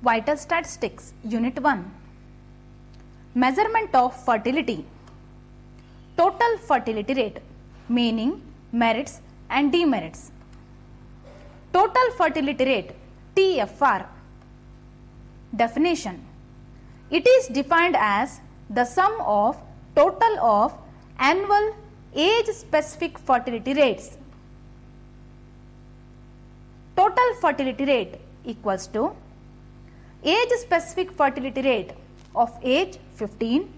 Vital Statistics, Unit 1. Measurement of fertility. Total fertility rate, meaning merits and demerits. Total fertility rate, TFR. Definition. It is defined as the sum of total of annual age-specific fertility rates. Total fertility rate equals to age-specific fertility rate of age 15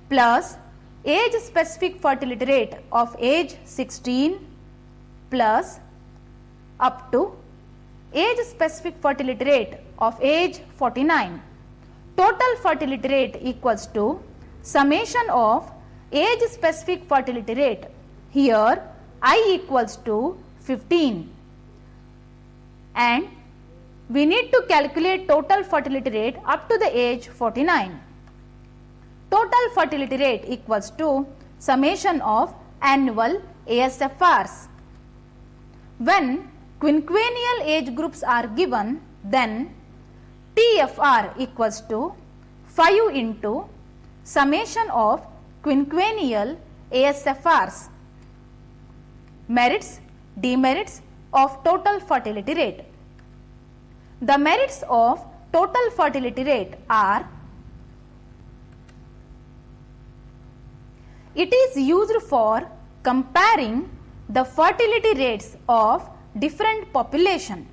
plus age-specific fertility rate of age 16 plus up to age-specific fertility rate of age 49. Total fertility rate equals to summation of age-specific fertility rate. Here I equals to 15 and we need to calculate total fertility rate up to the age 49. Total fertility rate equals to summation of annual ASFRs. When quinquennial age groups are given, then TFR equals to 5 into summation of quinquennial ASFRs. Merits, demerits of total fertility rate. The merits of total fertility rate are: it is used for comparing the fertility rates of different population.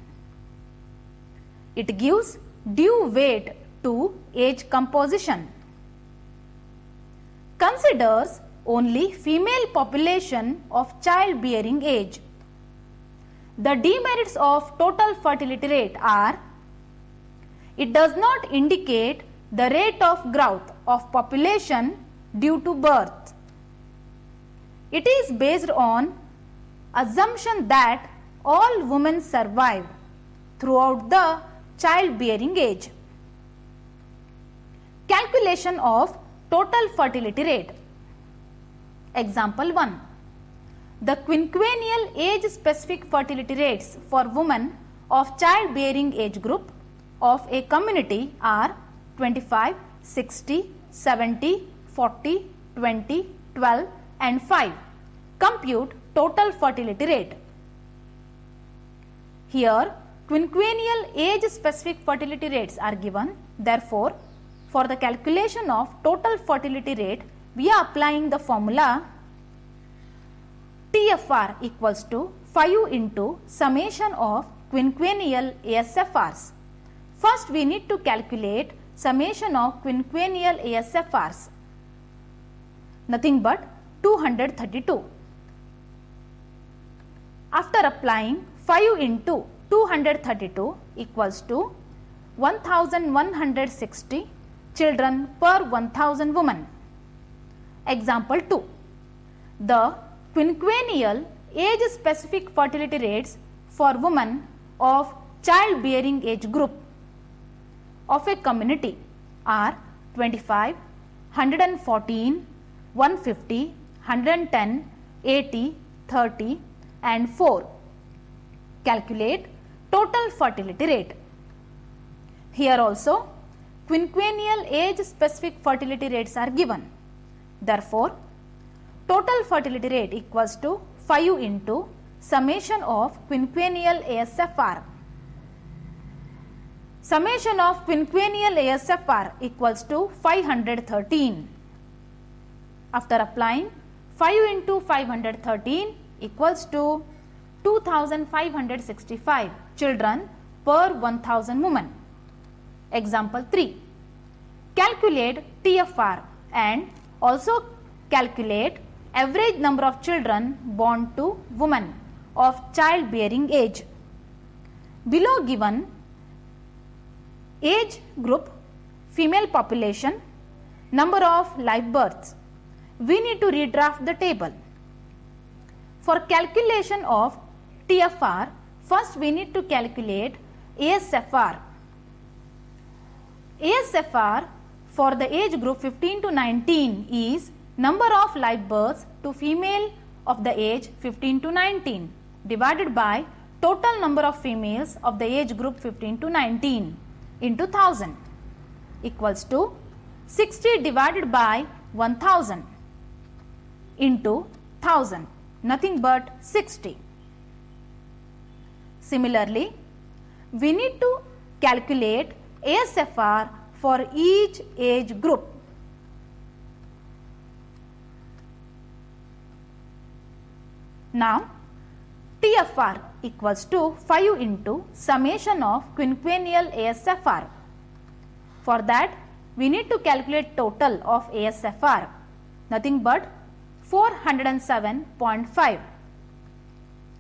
It gives due weight to age composition. Considers only female population of childbearing age. The demerits of total fertility rate are: it does not indicate the rate of growth of population due to birth. It is based on assumption that all women survive throughout the childbearing age. Calculation of total fertility rate. Example 1. The quinquennial age-specific fertility rates for women of childbearing age group of a community are 25, 60, 70, 40, 20, 12 and 5. Compute total fertility rate. Here quinquennial age-specific fertility rates are given. Therefore, for the calculation of total fertility rate, we are applying the formula TFR equals to 5 into summation of quinquennial ASFRs. First, we need to calculate summation of quinquennial ASFRs. Nothing but 232. After applying 5 into 232 equals to 1160 children per 1000 women. Example 2. The quinquennial age-specific fertility rates for women of childbearing age group of a community are 25, 114, 150, 110, 80, 30 and 4. Calculate total fertility rate. Here also quinquennial age-specific fertility rates are given. Therefore, total fertility rate equals to 5 into summation of quinquennial ASFR. Summation of quinquennial ASFR equals to 513. After applying 5 into 513 equals to 2565 children per 1000 women. Example 3. Calculate TFR and also calculate average number of children born to women of childbearing age. Below given age group, female population, number of live births, we need to redraft the table. For calculation of TFR, first we need to calculate ASFR. ASFR for the age group 15 to 19 is number of live births to female of the age 15 to 19 divided by total number of females of the age group 15 to 19. into 1000 equals to 60 divided by 1000 into 1000, nothing but 60. Similarly, we need to calculate ASFR for each age group. Now, TFR equals to 5 into summation of quinquennial ASFR. For that, we need to calculate total of ASFR, nothing but 407.5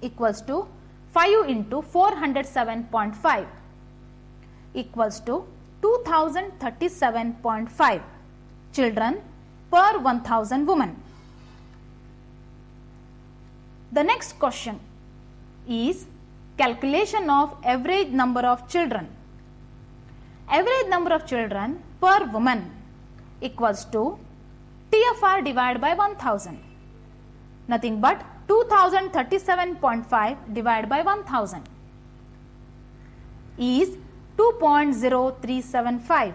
equals to 5 into 407.5 equals to 2037.5 children per 1000 women. The next question is calculation of average number of children. Average number of children per woman equals to TFR divided by 1000, nothing but 2037.5 divided by 1000 is 2.0375.